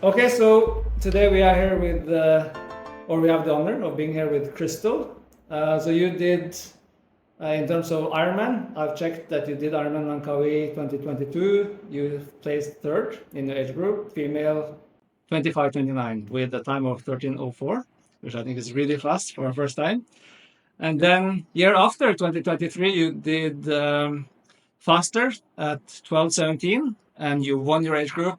Okay, so today we are here with, or we have the honor of being here with Crystal. So you did, in terms of Ironman, I've checked that you did Ironman Langkawi 2022. You placed third in your age group, female 25-29, with a time of 13:04, which I think is really fast for a first time. And then year after 2023, you did faster at 12:17, and you won your age group.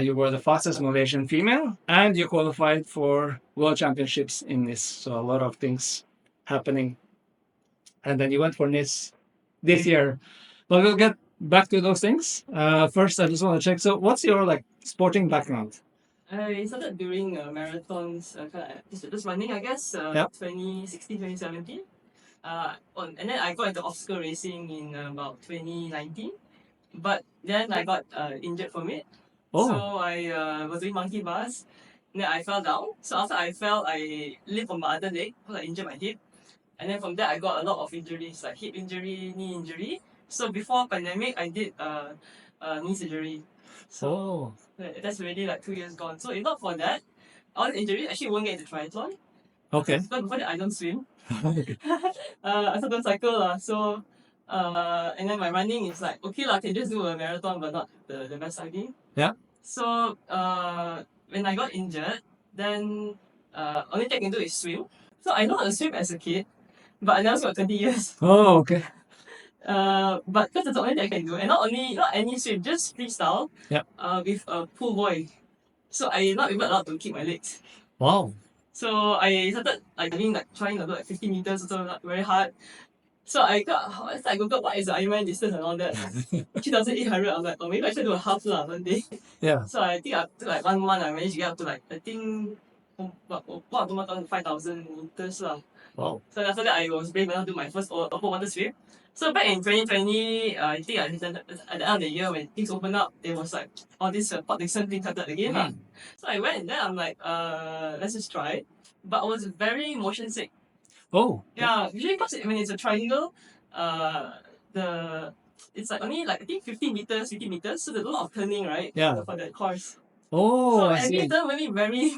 You were the fastest Malaysian female, and you qualified for World Championships in Nice. So a lot of things happening. And then you went for Nice this year. But we'll get back to those things. First, I just want to check. So, what's your sporting background? I started doing marathons, just running, I guess, Yep. 2016, 2017. And then I got into obstacle racing in about 2019. But then I got injured from it. Oh, So I was doing monkey bars. And then I fell down. So after I fell, I limped on my other leg because I injured my hip. And then from there, I got a lot of injuries, like hip injury, knee injury. So before pandemic, I did knee surgery. So oh, that's already like 2 years gone. So if not for that, all the injuries actually won't get into triathlon. okay. Because before that, I don't swim. I also don't cycle. So, and then my running is like, okay, I can just do a marathon, but not the best cycling. Yeah. So, when I got injured, then only thing I can do is swim. So I know how to swim as a kid, but I never swim for 20 years. Oh, okay. But because it's the only thing I can do, and not any swim, just freestyle. Yep. With a pool boy. So I not even allowed to keep my legs. Wow. So I started trying to do 50 meters, also not very hard. So I googled what is the Ironman distance and all that. 3,800. I was like, oh, maybe I should do a half one day. Yeah. So I think after like 1 month, I managed to get up to I think 5,000 meters lah. Wow. So after that, I was brave enough to do my first open water swim. So back in 2020, I think at the end of the year when things opened up, there was like all this Port Dickson thing started again. So I went and then I'm like, let's just try it. But I was very motion sick. Oh. Yeah, usually because when it's a triangle, it's like only I think 50 meters, 50 meters, so there's a lot of turning, right? Yeah. For that course. Oh, So I I see. did very, very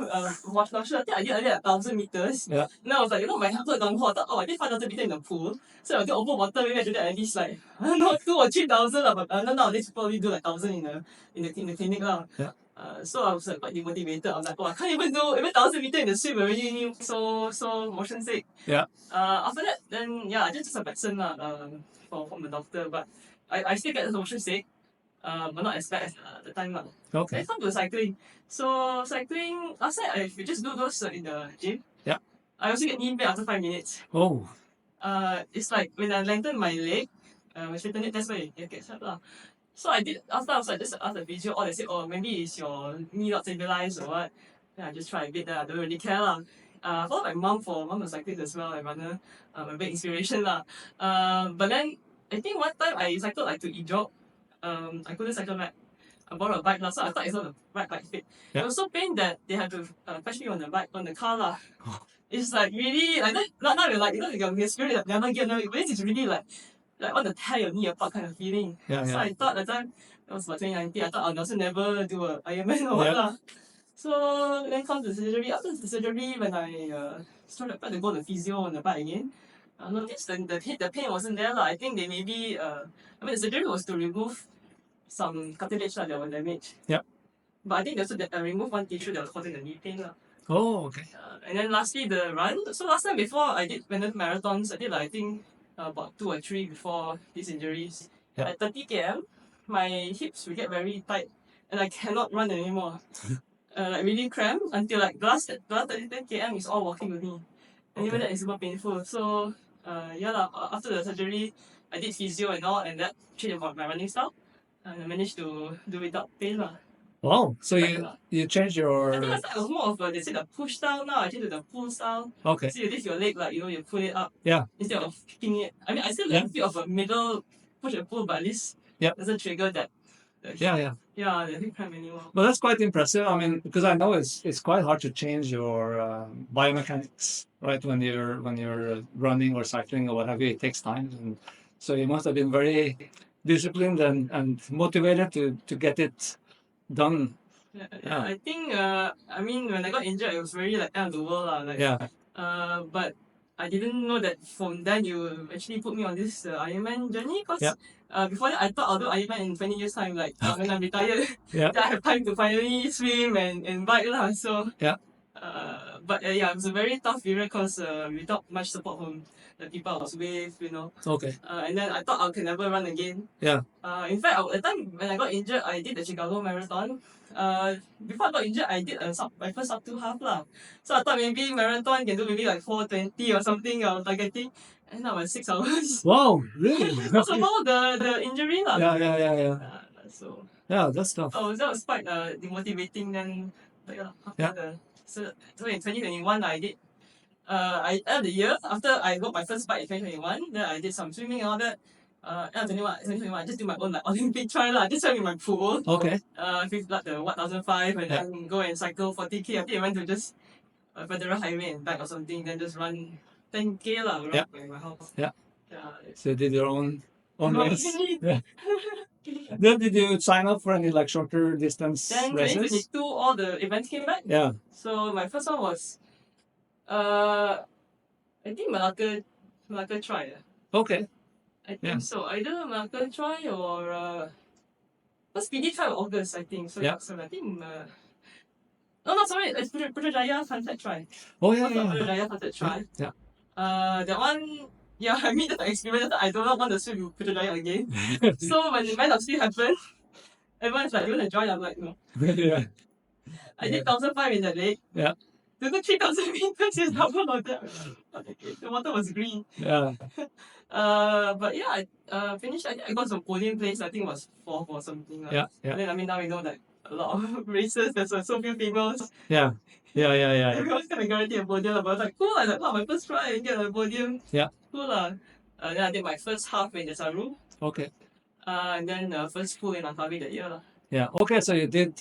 much not sure. I think I did 1,000 meters. Yeah. Then I was like, my heart was down. I thought, I did 5,000 meters in the pool. So I did open water, maybe I do that at least not 2 or 3,000 lah. But nowadays people only do 1,000 in the clinic lah. Yeah. So I was quite demotivated. I was like, I can't even do 1,000 meters in the swim already. So motion sick. Yeah. After that, then I just took some medicine from the doctor. But I still get motion sick. But not as bad as the time lah. Okay. Then come to cycling. So cycling, last night if you just do those in the gym. Yeah. I also get knee pain after 5 minutes. Oh. It's like when I lengthen my leg, when I straighten it, that's where it gets hurt lah. So I did after I was just asked the physio, they said, maybe it's your knee not stabilized or what. Then I just try a bit. Then I don't really care lah. Follow my mom was cyclist as well. I runner, a big inspiration lah. But then I think one time I cycled to E-Job. I couldn't cycle back. I borrowed a bike so I thought it's not the right bike fit. Yeah. It was so pain that they had to fetch me on the car lah. It's like really like that. Not your spirit that never get no. But it's really like want to tear your knee apart kind of feeling. Yeah. So Yeah. I thought at the time it was about 2019. I thought I'll also never do a Ironman or what lah. So then comes the surgery. After the surgery, when I started to go to physio on the bike again, I noticed the pain wasn't there lah. I think they maybe the surgery was to remove some cartilage that were damaged. Yep. But I think they also removed one tissue that was causing the knee pain lah. Oh, okay. And then lastly the run. So last time before I did marathons, I did I think about 2 or 3 before these injuries. Yep. At 30 km, my hips will get very tight and I cannot run anymore. Really cramped until the last 30 km is all walking with me. And even that is super painful. So after the surgery, I did physio and all, and that changed my running style. And I managed to do without pain lah. Wow. So you changed your. I think last time it was more of they say the push style. Now I changed to the pull style. Okay. So you lift your leg you pull it up. Yeah. Instead of kicking it. I mean I still have a bit of a middle push and pull, but at least doesn't trigger that. Yeah. Yeah, the hip cramp anymore. Well, that's quite impressive. I mean, because I know it's quite hard to change your biomechanics, right? When you're running or cycling or what have you, it takes time, and so you must have been very disciplined and motivated to get it done Yeah. I think I mean when I got injured, it was very like end of the world lah. Like Yeah. but I didn't know that from then you actually put me on this Ironman journey because Yeah. before that I thought I'll do Ironman in 20 years time. Like when I'm retired, Yeah. then I have time to finally swim and bike lah. So Yeah. but yeah, it was a very tough period because without much support from the people I was with, you know. Okay. And then I thought I could never run again. Yeah. In fact, at the time when I got injured, I did the Chicago Marathon. Before I got injured, I did my first sub 2 half lah. So I thought maybe marathon can do maybe like 4:20 or something. I was targeting, and now was 6 hours. Wow. Really? Because of all the injury lah. Yeah. So Yeah, that's tough. that was quite demotivating. Then, but yeah, after Yeah. so in 2021 I did. I end of the year after I got my first bike in 2021. Then I did some swimming and all that. End of 2021, I just do my own like Olympic try lah. Just swim in my pool. Okay. Like the 1005 and then go and cycle 40k. I think I went to just Federal Highway and back or something. Then just run 10k lah around my house. Yeah. Yeah. So you did your own race. Really? Yeah. Then did you sign up for any like shorter distance Then races? 2022, all the events came back. Yeah. So my first one was, I think Malacca Tri. Okay. I think so. Either Malacca Tri or PD Tri or August, I think. So, so I think no, sorry, it's Putrajaya Sunset Tri. Oh yeah. Putrajaya Sunset Tri. Yeah. That one, yeah, I mean the experience. I don't want to swim with Putrajaya again. So when the event of still happened, everyone's like, "You want to join?" I'm like, "No." Yeah. I did 1,005 in that lake. Yeah. To go 3,000 meters is double of that. The water was green. Yeah. But yeah, I finished. I got some podium place. I think it was 4th or something. Yeah. And then I mean now we know that a lot of races there's so few females. Yeah. Everyone's gonna guarantee a podium. But I was like, cool. I was like, wow, my first try and get a podium. Yeah. Cool. Then I did my first half in the Saru. Okay. And then first full in Langkawi that year. Yeah. Okay. So you did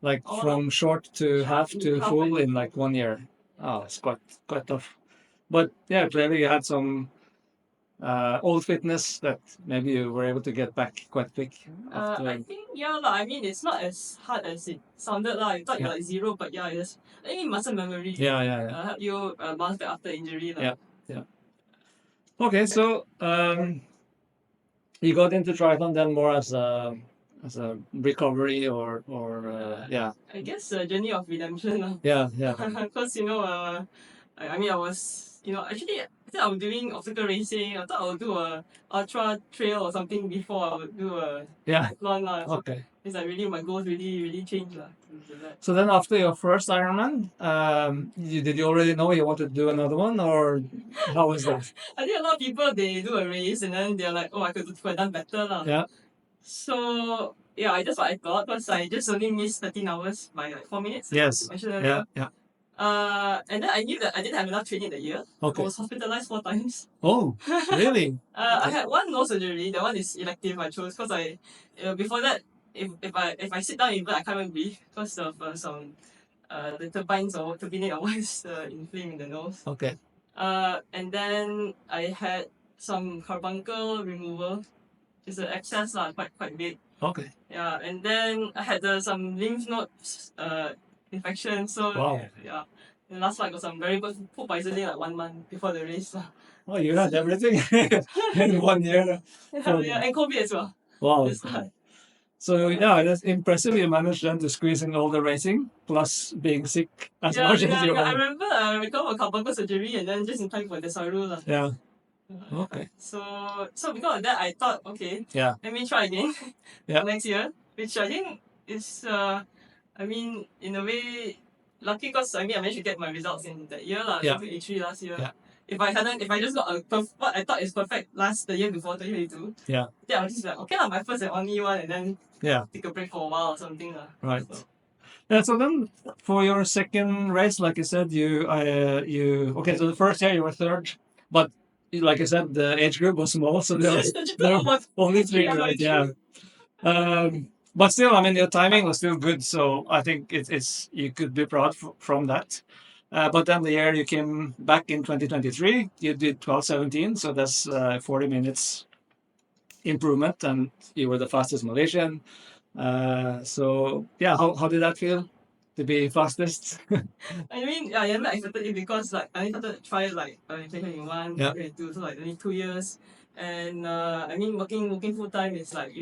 like from short to half to full in like 1 year. Oh, it's quite tough. But yeah, clearly you had some old fitness that maybe you were able to get back quite quick. I think I mean it's not as hard as it sounded lah. I thought you're like zero, but yeah, it's I think muscle memory. Yeah. Help you bounce back after injury lah. Yeah. Okay, so you got into triathlon then more as a recovery or yeah. I guess a journey of redemption lah. Yeah. Because I mean I was actually I think I was doing obstacle racing. I thought I would do a ultra trail or something before I would do a triathlon lah. So Okay. it's like really my goals really changed lah. So then after your first Ironman, did you already know you wanted to do another one or how was that? I think a lot of people they do a race and then they're like, oh, I could have done better lah. Yeah. So yeah, I just what I thought because I just only missed 13 hours by like 4 minutes. Yes. Yeah. And then I knew that I didn't have enough training that year. Okay. I was hospitalized 4 times. Oh, really? I had one nose surgery. That one is elective. I chose because before that, if I sit down even I can't even breathe because of some the turbines or turbinate or what's inflamed in the nose. Okay. And then I had some carbuncle removal. It's an excess quite big. Okay. Yeah, and then I had some lymph nodes infection. So yeah, and last one I got some very good food poisoning like 1 month before the race. Oh, you had everything in 1 year. Yeah, and COVID as well. Wow. So yeah, that's impressive. You managed then to squeeze in all the racing plus being sick as much as you I were. remember I recovered carbuncle surgery and then just in time for the Saru. Yeah. Okay. So because of that, I thought, okay, let me try again next year, which I think is, I mean, in a way, lucky because I managed to get my results in that year, E3 last year. Yeah. If I just got what I thought is perfect the year before 2022, then I was just like, okay, my first and only one, and then take a break for a while or something. Right. So. Yeah, so then for your second race, like you said, okay, so the first year you were third, but like I said, the age group was small, so there were only 3 guys. Yeah. But still, I mean, your timing was still good, so I think it's you could be proud from that. But then the year you came back in 2023, you did 12:17, so that's 40 minutes improvement, and you were the fastest Malaysian. So yeah, how did that feel to be fastest? I mean, yeah, I never expected it because like I started to try like in 2021, Yeah. 2022, so like only 2 years. And I mean, working full time is like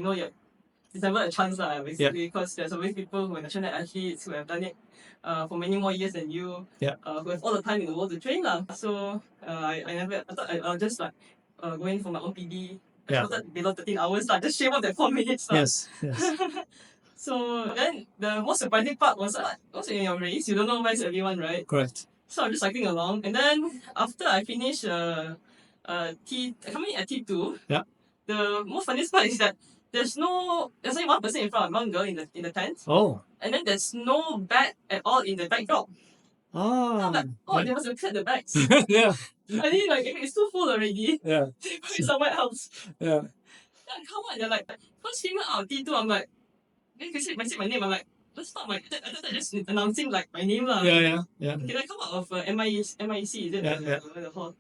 it's never a chance lah, basically, because there's always people who are national athletes who have done it for many more years than you, Yeah. who have all the time in the world to train lah. So I thought I was just like going for my own PB. I Yeah. started below 13 hours, like just shave off that 4 minutes. Lah. Yes. Yes. So then the most surprising part was also in your race, you don't know where's everyone, right? Correct. So I'm just cycling along, and then after I finish coming at T2, Yeah. the most funniest part is that there's only one person in front of one girl in the tent, Oh. and then there's no bag at all in the backdrop. Ah. I'm like, they must have cleared the bags. Yeah. I mean, like, if it's too full already, Yeah. they put it somewhere else. Yeah. Then come on, they're like, first female out of T2, I'm like, then they say my name, I'm like, that's not my, I thought they're just announcing like my name lah. Yeah. Yeah. Can I come out of MIC, is it? Yeah. The hall?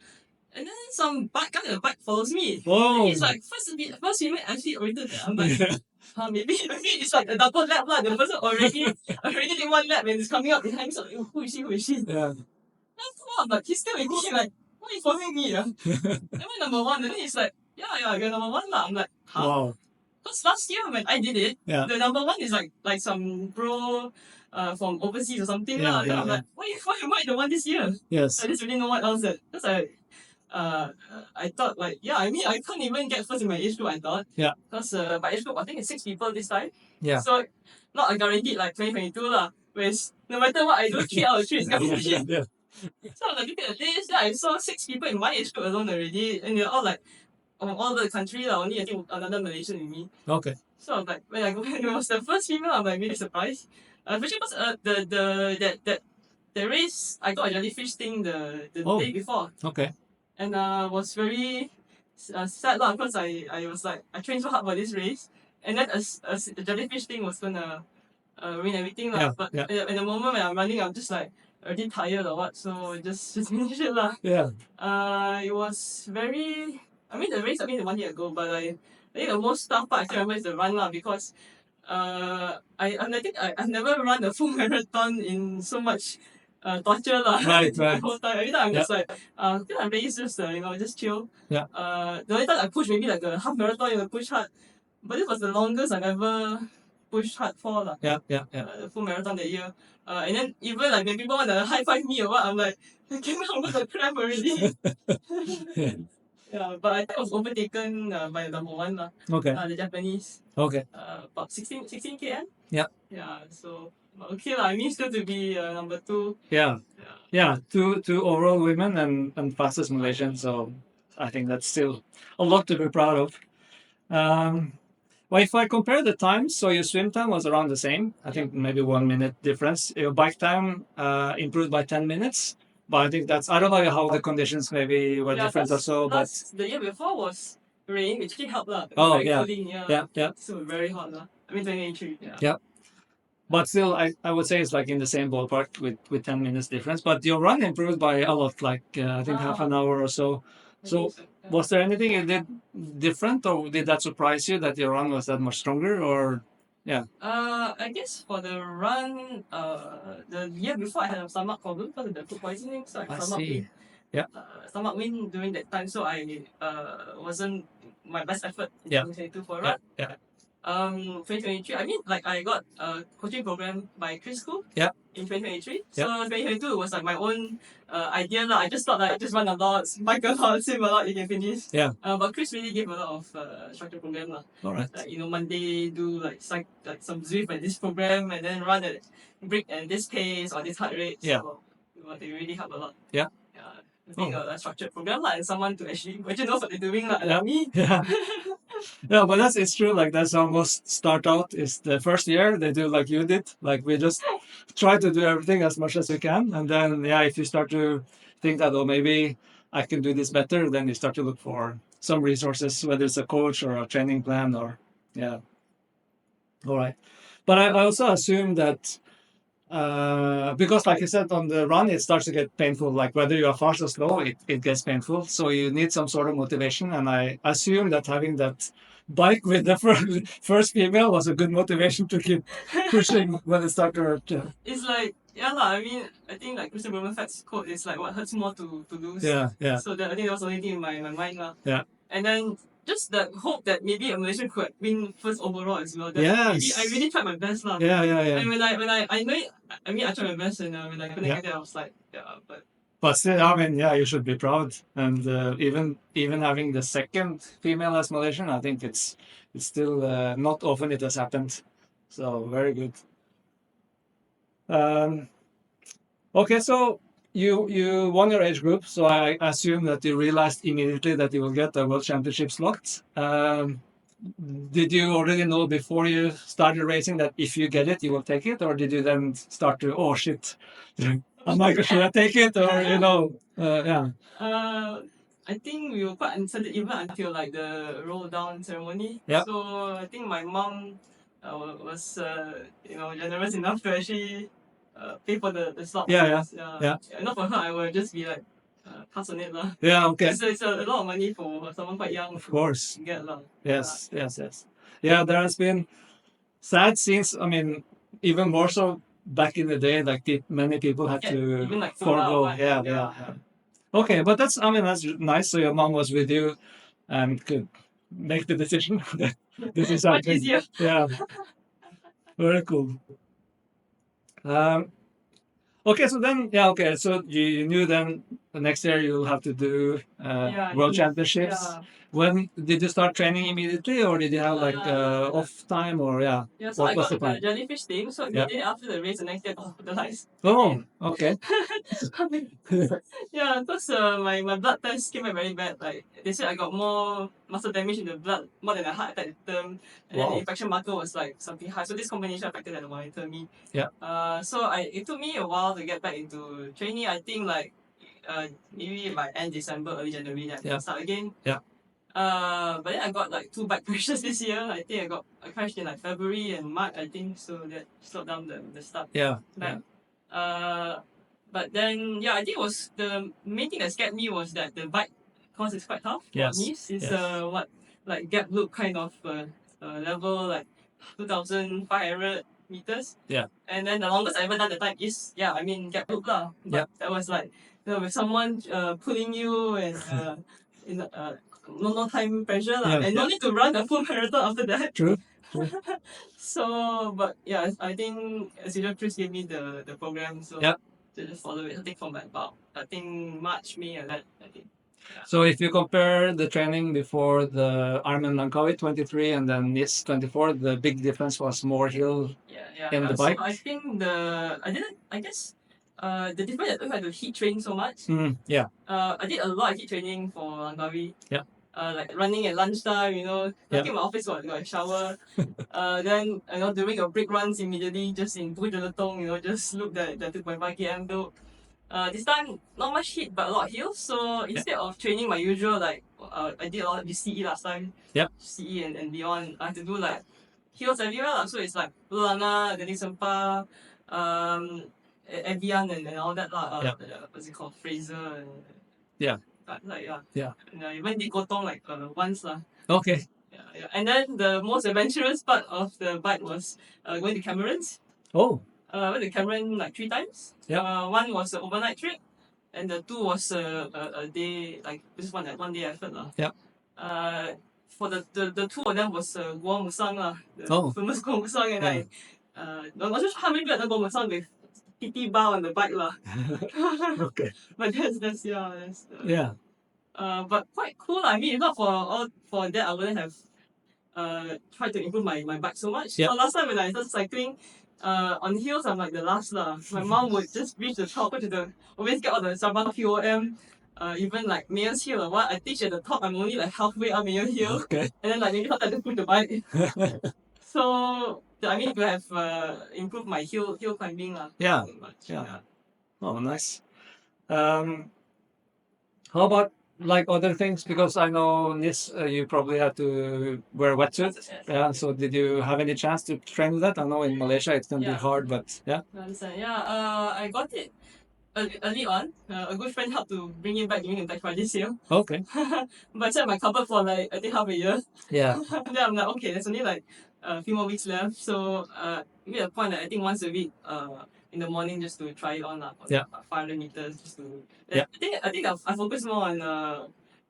And then some bike guy in the bike follows me. Oh. He's like, first female actually oriented there. I'm like, maybe it's like a double lap lah. The person already did one lap and is coming up behind me. So like, who is she? Yeah. I'm like, he's still with me. Like, why are you following me? Am I number one? And then he's like, yeah, you're number one lah. I'm like, huh? Wow. Because last year when I did it, Yeah. the number one is like some pro from overseas or something Yeah, lah. yeah, I'm like, why am I the one this year? Yes. I just really know what else that. Because I thought like, I mean, I can't even get first in my age group, I thought. Yeah. Because my age group, I think it's 6 people this time. Yeah. So not a guaranteed like 2022 lah. Whereas no matter what I do, 3 out of 3 is guaranteed. Yeah. So I was like, look at this, then I saw 6 people in my age group alone already, and they're all like from all the country lah. Only I think another Malaysian with me. Okay. So I was like, when it was the first female, I'm like really surprised. Especially because the race, I got a jellyfish sting the day before. Okay. And was very sad lah, because I was like, I trained so hard for this race, and then a jellyfish thing was gonna ruin everything lah. Yeah, But yeah. in the moment when I'm running, I'm just like already tired or what, so just finish it lah. Yeah. It was very. I mean the race, 1 year ago, but I think the most tough part I still remember is the run lah, because I think I've never run a full marathon in so much torture lah. Right. The whole time. Every time I'm just like, I'm race just just chill. Yeah. The only time I push maybe like a half marathon, push hard, but this was the longest I've ever pushed hard for lah. Yeah. The full marathon that year. And then even like when people want to high five me or what, I'm like, I cannot, I'm gonna cramp already. Yeah, but I think I was overtaken by number one lah. Okay. The Japanese. Okay. About 16 km. Yeah. Yeah. So okay lah. I mean still to be number 2. Yeah. Two overall women and fastest Malaysian. So I think that's still a lot to be proud of. Well, if I compare the times, so your swim time was around the same. I think maybe 1 minute difference. Your bike time improved by 10 minutes. But I think I don't know how the conditions maybe were different or so. But the year before was rain, which didn't help lah. Oh, very yeah. cooling, yeah. So very hot lah. I mean 2023. Yeah. But still, I would say it's like in the same ballpark with 10 minutes difference. But your run improved by a lot, like I think half an hour or so. So was there anything you did different, or did that surprise you that your run was that much stronger, or yeah? I guess for the run, the year before I had a stomach problem because of the food poisoning, so I had stomach pain. Yeah. Stomach pain during that time, so I wasn't my best effort in Yeah. 2022 for a run. Yeah. 2023, I mean, like I got a coaching program by Chris School. Yeah. In 2023, so 2022 was like my own idea lah. I just thought like just run a lot, bike a lot, swim a lot, you can finish. Yeah. But Chris really gave a lot of structured program lah. All right. Like Monday do like some Zwift at this program, and then run at brick and this pace or this heart rate. Yeah. So they really help a lot. Yeah. I think a structured program lah, and someone to actually knows what they're doing lah. Like me. Yeah. Yeah, but it's true. Like that's almost start out is the first year they do like you did. Like we just try to do everything as much as we can, and then if you start to think that maybe I can do this better, then you start to look for some resources, whether it's a coach or a training plan or All right. But I also assume that because like you said, on the run, it starts to get painful. Like whether you are fast or slow, it gets painful. So you need some sort of motivation. And I assume that having that bike with the first female was a good motivation to keep pushing when it started to hurt. It's like, yeah lah. I mean, I think like Christian Blumenfeld's quote is like, what hurts more to lose. Yeah. So that, I think that was the only thing in my mind lah. Yeah. And then just the hope that maybe a Malaysian could win first overall as well. That Yes. maybe I really tried my best lah. Yeah. And when I know it, I mean I tried my best, and when I couldn't get it, I was like, yeah, But still, I mean, yeah, you should be proud. And even having the second female as Malaysian, I think it's still not often it has happened. So very good. Okay, so you won your age group, so I assume that you realized immediately that you will get the World Championship slot. Did you already know before you started racing that if you get it, you will take it, or did you then start to, oh shit, should I take it, or yeah? I think we were quite uncertain even until like the roll down ceremony. Yeah. So I think my mom was generous enough to actually pay for the slot. Yeah. Not for her, I would just be like pass on it lah. Yeah, okay. So it's a lot of money for someone quite young. Of course. To get lah. Yes. Yeah, there has been sad scenes. I mean, even more so back in the day, like many people had to even like forego. Yeah. Okay, but that's nice. So your mom was with you and could make the decision. This is much easier. Yeah. Very cool. Okay, so then, so you knew then the next year you'll have to do World Championships. Yeah. When did you start training immediately, or did you have like off time, or Yeah, so what I was got the plan? the jellyfish thing. So immediately after the race, the next day, the lights. Oh, okay. Yeah, because my blood test came out very bad. Like they said, I got more muscle damage in the blood, more than a heart attack term, and then the infection marker was like something high. So this combination affected and monitor me. Yeah. So it took me a while to get back into training. I think like maybe by end December, early January, then I can start again. Yeah. But then I got like 2 bike crashes this year. I think I crashed in like February and March, I think, so that slowed down the start. Yeah. But then I think it was the main thing that scared me was that the bike course is quite tough. Yes. It's like gap loop kind of level, like 2,500 meters. Yeah. And then the longest I ever done the time is gap loop lah. But that was like with someone pulling you and in no time pressure lah, and no need to run the full marathon after that. True. So, but I think as usual, Chris gave me the program, so to just follow it. I think from about March, May, and that I think. Yeah. So if you compare the training before the Ironman Langkawi 23 and then this 24, the big difference was more hill in the bike. So I think I guess the difference is I had to heat train so much. I did a lot of heat training for Langkawi. Yeah. Like running at lunchtime, lucky my office got a shower. Then during your break runs immediately just in Bukit Jelutong, just look at the 2.5 km build. This time not much heat but a lot of hills. So instead of training my usual I did a lot of CE last time. Yep. CE and beyond. I have to do like hills everywhere lah. So it's like Lulanga, Deli Sempa, Evian and all that lah. What's it called? Fraser. And, And even did Gotong once lah. Okay. Yeah. And then the most adventurous part of the bike was going to Cameron's. Oh. Went to Cameron like 3 times. One was an overnight trip, and the 2 was a day, like just one day effort lah. For the 2 of them was Gua Musang lah, the famous Gua Musang, and I'm not sure how many people at Gua Musang with PT bar on the bike lah. Okay. But that's but quite cool lah. I mean, if not for that, I wouldn't have tried to improve my bike so much. So last time when I started cycling, on hills I'm like the last lah. My mom would just reach the top, always get all the Sabah QOM, even like Mayor's Hill or what. I think at the top I'm only like halfway up Mayor's Hill, and then like maybe not I just push the bike. So I mean, to have improved my hill climbing lah. Yeah. Oh, nice. How about like other things? Because I know this, you probably had to wear wetsuit. Yeah. So did you have any chance to train with that? I know in Malaysia it's gonna be Yeah. hard, but yeah. I understand. Yeah. I got it early on. A good friend helped to bring it back during the Black Friday sale. Okay. But it's in my cupboard for like I think half a year. Yeah. Then I'm like, okay, there's only like a few more weeks left. So made a point that I think once a week, in the morning just to try it on lah. Yeah. 500 meters just to. Yeah. I think I focus more on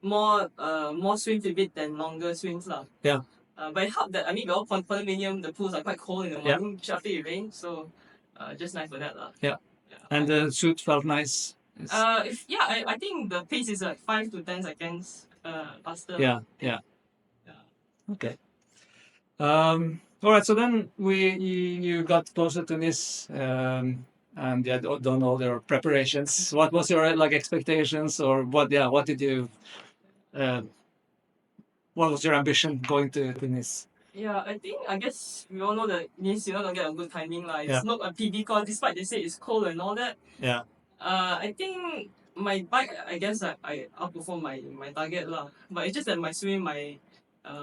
more swim bit than longer swims lah. Yeah. But it helped that I mean we all condominium, the pools are quite cold in the Yeah. morning just after it rains, so just nice for that lah. Yeah. And the suit felt nice. I think the pace is like 5 to 10 seconds faster. Yeah. Yeah. Okay. All right. So then you got closer to this, and you had done all your preparations. What was your like expectations, or what? Yeah. What did you? What was your ambition going to Nice? Yeah, I guess we all know that Nice you're not gonna get a good timing lah. It's Yeah. not a PB course, despite they say it's cold and all that. Yeah. I think my bike, I guess I outperformed my target lah. But it's just that my swimming,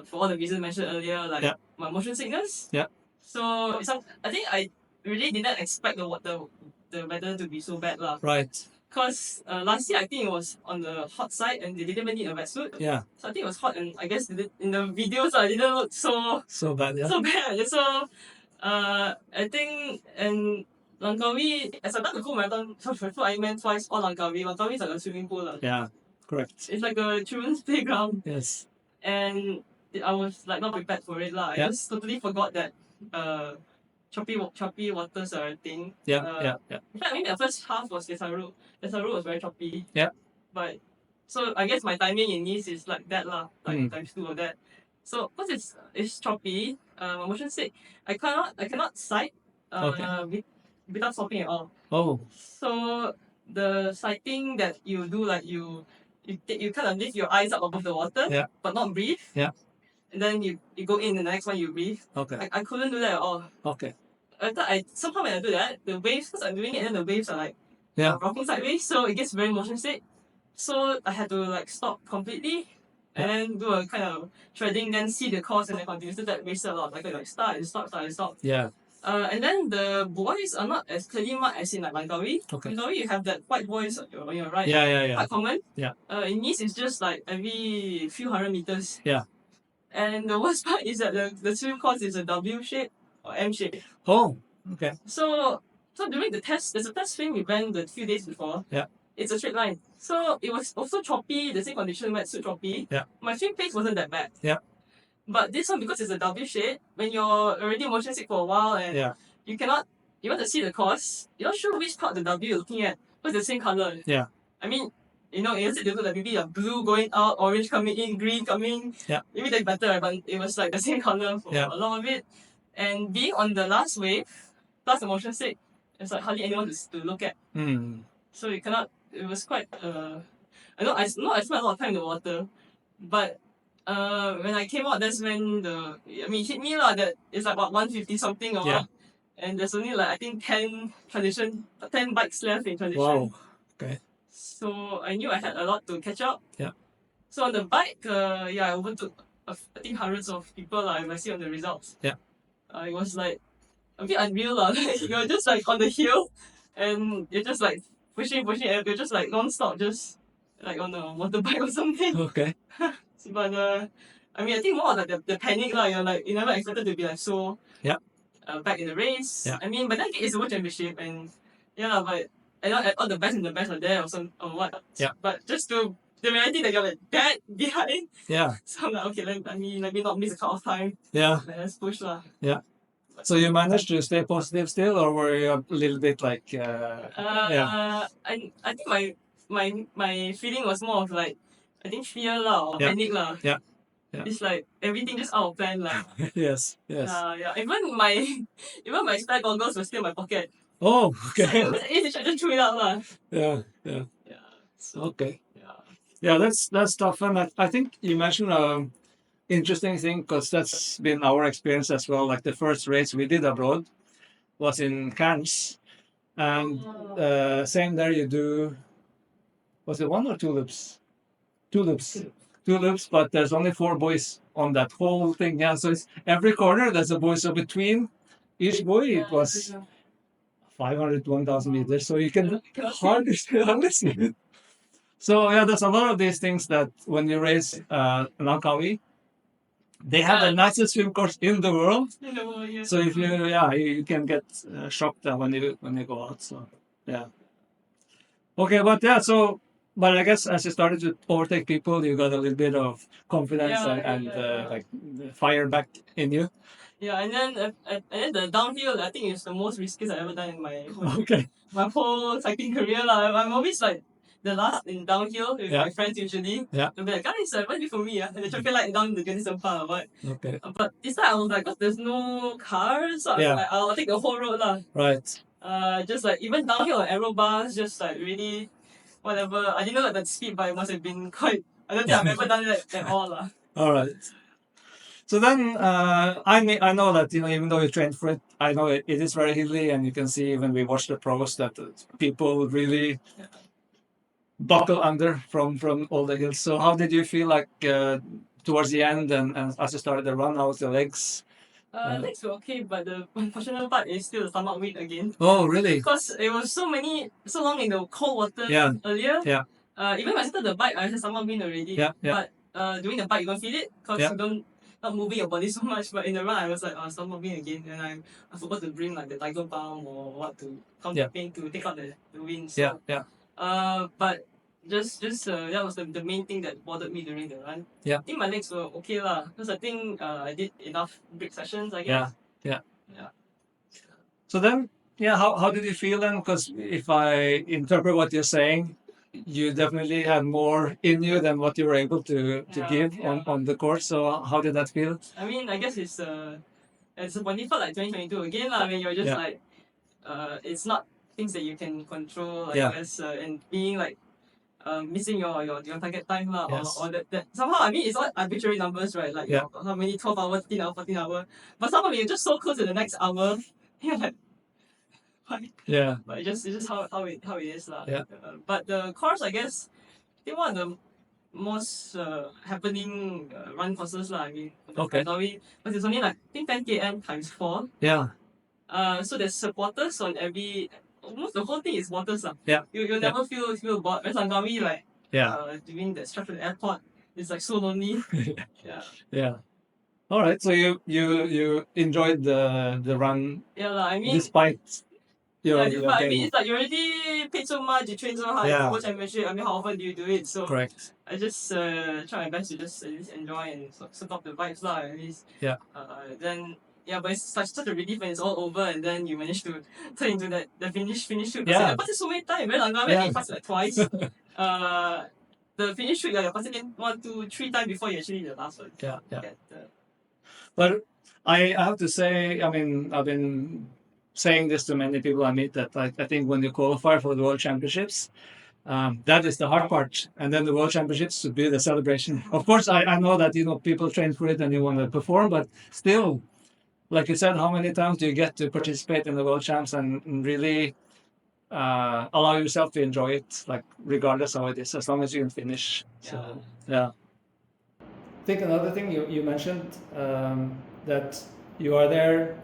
for all the reasons mentioned earlier, like Yeah. my motion sickness. Yeah. So I think I really didn't expect the weather to be so bad lah. Right. Because last year I think it was on the hot side and they didn't even need a wetsuit. Yeah. So I think it was hot and I guess in the videos I didn't look So bad. Yeah. so bad. So I think and Langkawi, as I've done the full marathon, so for Ironman twice or Langkawi is like a swimming pool. Yeah. Correct. It's like a children's playground. Yes. And I was like not prepared for it lah. I Yeah. just totally forgot that choppy waters are a thing. Yeah. Uh, Yeah. In fact, I mean the first half was Desaru. Desaru was very choppy. Yeah. But so I guess my timing in Nice is like that lah, like times 2 of that. So because it's choppy, my motion sick, I cannot sight without stopping at all. Oh. So the sighting that you do, like you kind of lift your eyes up above the water, Yeah. but not breathe. Yeah. And then you go in, and the next one you breathe. Okay. I couldn't do that at all. Okay. I thought somehow when I do that, the waves, because I'm doing it, and then the waves are like Yeah. rocking sideways, so it gets very motion sick. So I had to like stop completely, and then do a kind of treading, then see the course, and then continue. So that wasted a lot. I could like start and stop, start and stop. Yeah. And then the buoys are not as clearly marked as in like Langkawi. Okay. Langkawi, you have that white buoys on your right. Yeah. Yeah. Yeah. Quite common. Yeah. In Nice, it's just like every few hundred meters. Yeah. And the worst part is that the swim course is a W shape or M shape. Oh. Okay. So during the test, there's a test swim we ran the few days before. Yeah. It's a straight line. So it was also choppy, the same condition, wetsuit choppy. Yeah. My swim pace wasn't that bad. Yeah. But this one, because it's a W shape, when you're already motion sick for a while and Yeah. you want to see the course, you're not sure which part of the W you're looking at, because it's the same color. Yeah. I mean, you know, it look like maybe a blue going out, orange coming in, green coming. Yeah. Maybe that's better, right? But it was like the same color for Yeah. a lot of it. And being on the last wave, plus the motion sick, it's like hardly anyone to look at. So you cannot, it was quite, I spent a lot of time in the water, but when I came out, that's when it hit me lah, that it's like about 150 something or Yeah. what. And there's only like, I think 10 bikes left in transition. Wow. Okay. So I knew I had a lot to catch up. Yeah. So on the bike, I overtook, I think hundreds of people lah, if I see on the results. Yeah. It was like a bit unreal lah. You're just like on the hill, and you're just like pushing, and you're just like non-stop, just like on a motorbike or something. Okay. But I think more like the panic lah. You're like, you never expected to be like so. Yeah. Back in the race. Yeah. But then it's a World Championship, and yeah, but I know all the best in the best are there or what. Yeah. But just the reality that you're like that behind. Yeah. So I'm like, okay, let me not miss a cut off time. Yeah. Let's push lah. Yeah. So you managed to stay positive still, or were you a little bit like? Yeah. I think my feeling was more of like, I think fear lah or Yeah. panic lah. Yeah. Yeah. It's like everything just out of plan lah. Yes. Yes. Yeah. Even my spare goggles were still in my pocket. Oh. So Okay. I just threw it out lah. Yeah. Yeah. Yeah. So Okay. yeah. Yeah, that's tough, and I think you mentioned interesting thing, because that's been our experience as well. Like the first race we did abroad was in Cannes, and same there you do. Was it 1 or 2 loops? 2 loops. 2 loops, but there's only 4 buoys on that whole thing. Yeah, so it's every corner there's a buoy. So between each buoy it was 500 to 1,000 meters. So you can hardly see it. So yeah, there's a lot of these things that when you race Langkawi, they have the nicest swim course in the world. So if you can get shocked when you go out. So yeah. Okay, but yeah, so but I guess as you started to overtake people, you got a little bit of confidence and like fire back in you. Yeah, and then and then the downhill, I think it's the most riskiest I've ever done in my Okay. my whole cycling career. I'm always like the last in downhill with my friends usually. Yeah. They'll be like, guys, what is for me? And they traffic light down the Jenison Park or what. Okay. But this time I was like, because there's no cars, so I was Yeah. like, I'll take the whole road lah. Right. Just like even downhill on aero bars, just like really whatever. I didn't know that the speed bike must have been quite. I don't think I've ever done that at all lah. All right. So then I know that even though you trained for it, I know it is very hilly, and you can see when we watch the pros that people really buckle under from all the hills. So how did you feel like towards the end and as you started the run? How was the legs? Legs were okay, but the unfortunate part is still the stomach weight again. Oh, really? Because it was so long in the cold water earlier. Yeah. Even when I started the bike, I had stomach pain already. Yeah. But doing the bike, you don't feel it because you not moving your body so much. But in the run, I was like, stomach pain again, and I forgot to bring like the Tiger Balm or what to counter pain to take out the wind. So, but just that was the main thing that bothered me during the run. Yeah. I think my legs were okay lah, because I think I did enough break sessions, I guess. Yeah. So then, how did you feel then? Because if I interpret what you're saying, you definitely had more in you than what you were able to give on the course. So how did that feel? I mean, I guess it's disappointing for like 2022 again lah. When you're just like, it's not things that you can control, I guess, and being like missing your target time lah, or that somehow, I mean, it's all arbitrary numbers, right? Like how many 12 hours, 13 hours, 14 hours, but somehow when you're just so close to the next hour, you're like, Yeah. but it's just how it is lah. Yeah. But the course, I guess, I think one of the most happening run courses lah. I mean, Okay. but it's only like I think 10 km times 4. Yeah. So there's supporters on every. Almost the whole thing is waters lah. Yeah. You'll never feel bored. Whereas Langkawi, like during that stretch of the airport, it's like so lonely. Yeah. All right. So you enjoyed the run. Yeah lah. I mean, despite your but I mean, it's like you already paid so much, you train so hard, Yeah. World Championship. I mean, how often do you do it? So correct. I just try my best to just at least enjoy and soak up the vibes lah. At least. Yeah. Then. Yeah, but it's such a relief when it's all over and then you manage to turn into the finish shoot. Yeah. I passed it so many times. Very long, I passed it like twice. The finish shoot, you passed it 1, 2, 3 times before you actually the last one. Yeah. But I have to say, I mean, I've been saying this to many people I meet that I think when you qualify for the World Championships, that is the hard part, and then the World Championships should be the celebration. Of course, I know that people train for it and you want to perform, but still. Like you said, how many times do you get to participate in the World Champs and really allow yourself to enjoy it, like regardless how it is, as long as you can finish. So yeah. I think another thing you mentioned that you are there.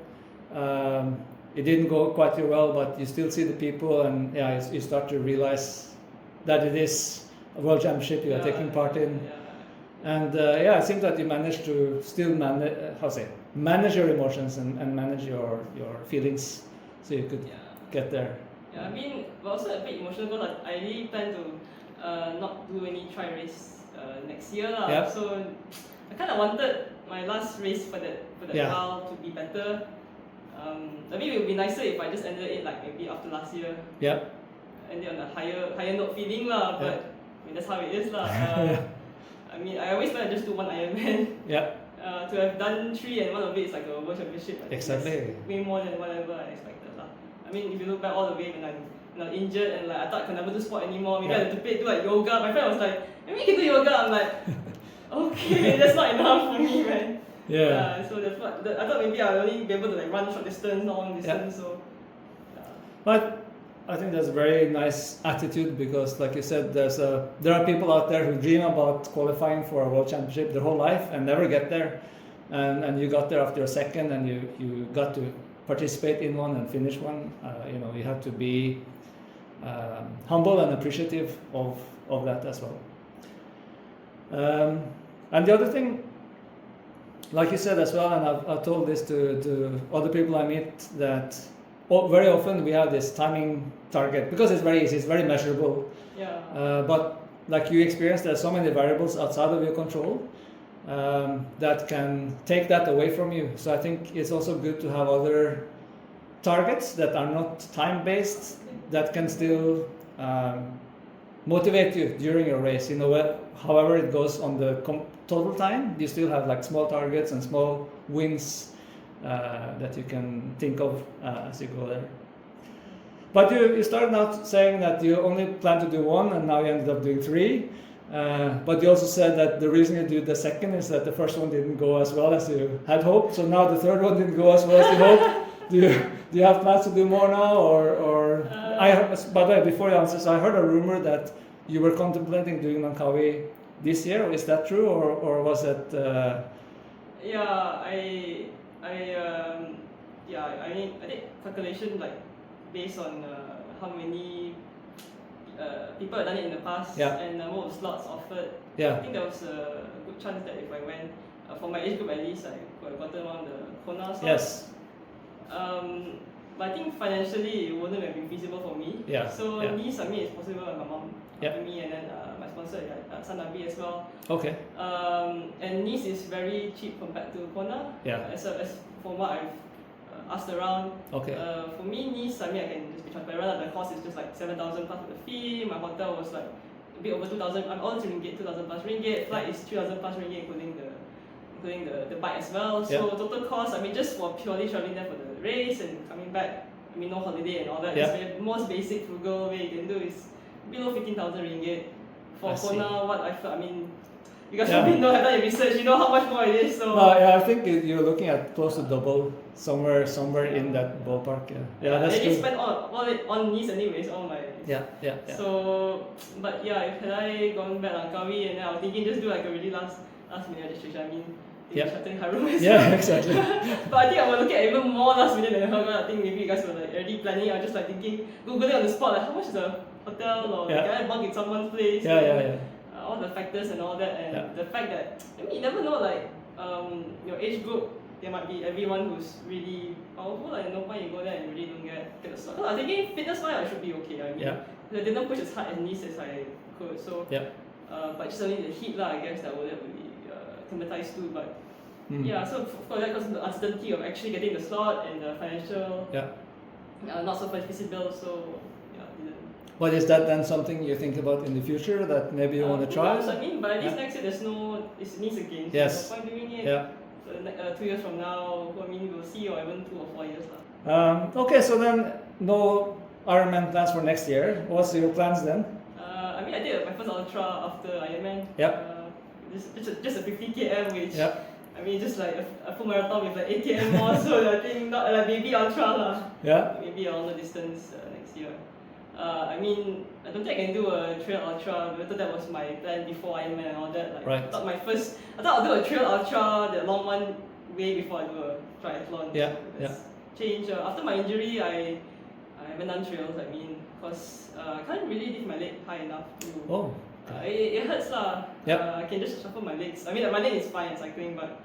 It didn't go quite well, but you still see the people, and you start to realize that it is a World Championship you are taking part in. And it seems that you managed to still manage your emotions and manage your feelings, so you could get there. Yeah, I mean, but also a bit emotional because I really plan to not do any tri race next year lah. Yep. So I kind of wanted my last race for that while to be better. I mean, it would be nicer if I just ended it like maybe after last year. Yep. Ended on a higher note feeling lah. But I mean, that's how it is lah. I mean, I always want to just do one Ironman. Yeah. To have done 3 and one of it is like a World Championship. Exactly. Way more than whatever I expected lah. I mean, if you look back all the way when I'm injured and like I thought I could never do sport anymore, maybe I had to do like yoga. My friend was like, maybe you can do yoga. I'm like, okay, that's not enough for me, man. Yeah. So that's what I thought maybe I'll only be able to like run short distance, long distance. So. But I think that's a very nice attitude because, like you said, there are people out there who dream about qualifying for a world championship their whole life and never get there, and you got there after a second, and you got to participate in one and finish one. You have to be humble and appreciative of that as well. And the other thing, like you said as well, and I've told this to other people I meet, that very often we have this timing target because it's very easy, it's very measurable. Yeah. But like you experienced, there's so many variables outside of your control that can take that away from you. So I think it's also good to have other targets that are not time-based that can still motivate you during your race. However it goes on the total time, you still have like small targets and small wins that you can think of as you go there. But you started out saying that you only plan to do one, and now you ended up doing three. But you also said that the reason you did the second is that the first one didn't go as well as you had hoped. So now the third one didn't go as well as you hoped. Do you have plans to do more now, or? By the way, before you answer, so I heard a rumor that you were contemplating doing Langkawi this year. Is that true, or was it? Yeah, I did calculation like based on how many people had done it in the past and number of slots offered. Yeah. I think there was a good chance that if I went for my age group at least, I could have gotten one of the Kona slots. Yes. But I think financially it wouldn't have been feasible for me. Yeah. So Nice, I mean, it's possible with my mom helping me, and then my sponsor Sanabi as well. Okay. And Nice is very cheap compared to Kona. Yeah. As from what I've asked around. Okay. For me, Nice, I mean, I can just be transparent. The cost is just like 7,000 plus with the fee. My hotel was like a bit over 2,000. I'm all ringgit, 2,000 plus ringgit. Flight is 3,000 plus ringgit, including the bike as well. So total cost, I mean, just for purely traveling there for the race and coming back, I mean, no holiday and all that. The most basic frugal way you can do is below 15,000 ringgit. For Kona, what I felt, I mean, you guys probably know, have done your research, you know how much more it is. So I think you're looking at close to double, somewhere in that ballpark. Yeah, that's true. I spent all on Nice anyways, all my. Yeah. So, but yeah, had I gone back Langkawi, and then I was thinking just do like a really last minute registration. I mean, shutting Harum as well. Yeah, exactly. But I think I was looking at even more last minute than her. I think maybe you guys were like already planning. I was just like thinking, googling on the spot, like how much is a hotel, or can I bunk in someone's place? Yeah. All the factors and all that, and the fact that I mean, you never know, like your age group, there might be everyone who's really powerful, and no point you go there and really don't get the slot. Because I was thinking fitness-wise I should be okay. I mean, I didn't push as hard as Nice as I could. So but just only the heat I guess that would be traumatized too. But so of course that caused the uncertainty of actually getting the slot and the financial not so much feasible. So But is that then something you think about in the future that maybe you want to try? I mean, but at least next year it's Nice again. So yes. no point doing it. Yeah. So 2 years from now, I mean, we'll see, or even 2 or 4 years. Okay, so then no Ironman plans for next year. What's your plans then? I mean, I did my first ultra after Ironman. Just a 50 km, which I mean, just like a full marathon with like 8 km more. So I think not like maybe ultra lah. Maybe a longer distance next year. I mean, I don't think I can do a trail ultra. But that was my plan before Ironman and all that. Like, I thought I'll do a trail ultra, the long one, way before I do a triathlon. Change. After my injury, I haven't done trails. I mean, because I can't really lift my leg high enough to. It hurts lah. I can just shuffle my legs. I mean, my leg is fine in cycling, but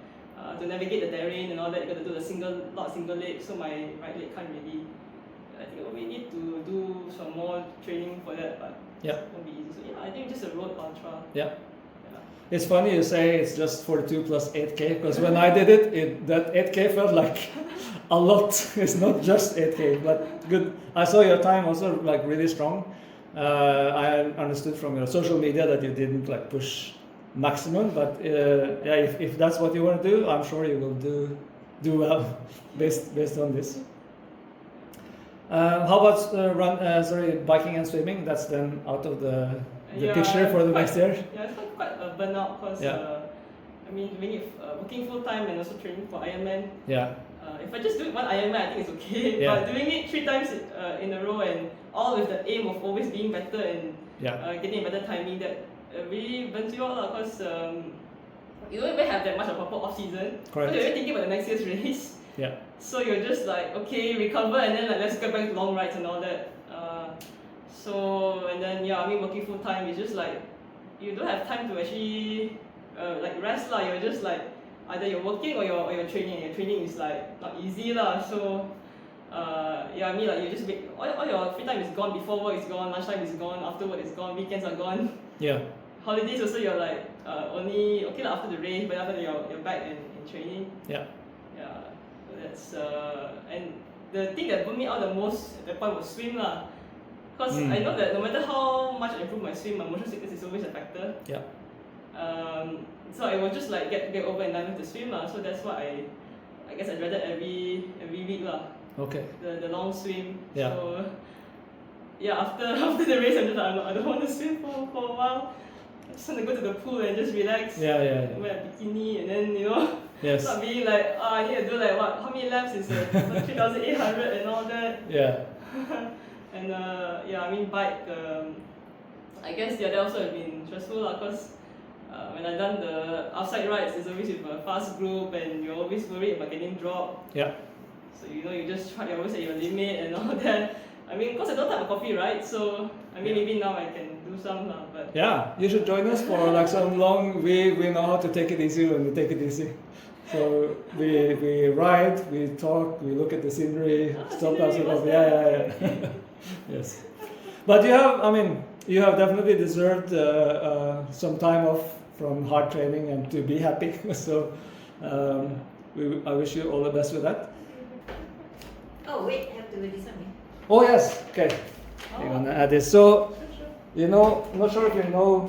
to navigate the terrain and all that, you got to do the single leg. So my right leg can't really. I think we need to do some more training for that, but it won't be easy. So I think just a road ultra. It's funny you say it's just 42 plus 8k, because when I did it, that 8k felt like a lot. It's not just 8k, but good. I saw your time also like really strong. I understood from your social media that you didn't like push maximum, but if that's what you want to do, I'm sure you will do well based on this. How about biking and swimming? That's then out of the picture for the next year. It's quite a burnout because I mean, working full time and also training for Ironman. if I just do one Ironman, I think it's okay. Yeah. But doing it 3 times in a row and all with the aim of always being better and getting better timing, that really burns you out because you don't even have that much of a proper off season. Correct. So you're already thinking about the next year's race. Yeah. So you're just like, okay, recover and then like let's get back to long rides and all that. And then I mean working full time is just like you don't have time to actually like rest lah. You're just like either you're working or you're training. And your training is like not easy lah. So I mean like you just make all your free time is gone. Before work is gone, lunchtime is gone, after work is gone, weekends are gone. Yeah. Holidays also you're like only okay lah after the race, but after you're back in training. Yeah. Yeah. So that's and the thing that put me out the most at that point was swim lah. Because I know that no matter how much I improve my swim, my motion sickness is always a factor. Yeah. So I will just like get over and done with the swim lah. So that's what I guess I dreaded every week lah. Okay. The long swim. Yeah. So after the race, I'm just like, I don't want to swim for a while. I just want to go to the pool and just relax. Yeah. Wear a bikini and then Yes. not being like I need to do like what? How many laps is it? 3,800 and all that. Yeah. And I mean bike. I guess that also has been stressful lah. Cause when I done the outside rides, it's always with a fast group, and you're always worried about getting dropped. Yeah. So you just try. You're always at your limit and all that. I mean, cause I don't have a coffee, right? So I mean, maybe now I can do some lah. But Yeah, you should join us for like some long. We know how to take it easy when we take it easy. So we ride, we talk, we look at the scenery, stop us. Yeah. Yes, but you have definitely deserved some time off from hard training and to be happy. So I wish you all the best with that. Oh wait, have to release something. Oh yes, okay. I'm gonna add this. So I'm not sure if you know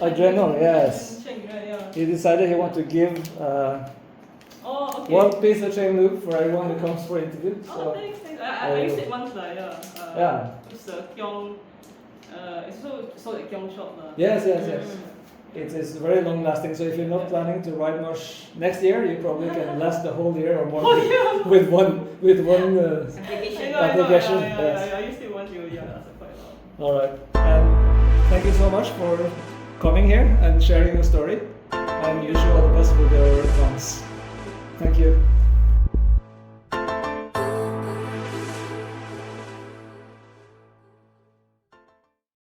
Adrenal. Yes. Yeah. He decided he want to give Okay. one piece of chain loop for everyone who comes for interview. So Thanks. I used it once lah. Yeah. It's a Kyong. It's also sold at Kyong shop lah. Yes. It is very long lasting. So if you're not planning to ride much next year, you probably can last the whole year or more with one Application. application. Yeah, Yes. I used it once. Yeah, that's quite a lot. All right. And thank you so much for coming here and sharing your story. And wish you all the best with your runs. Thank you.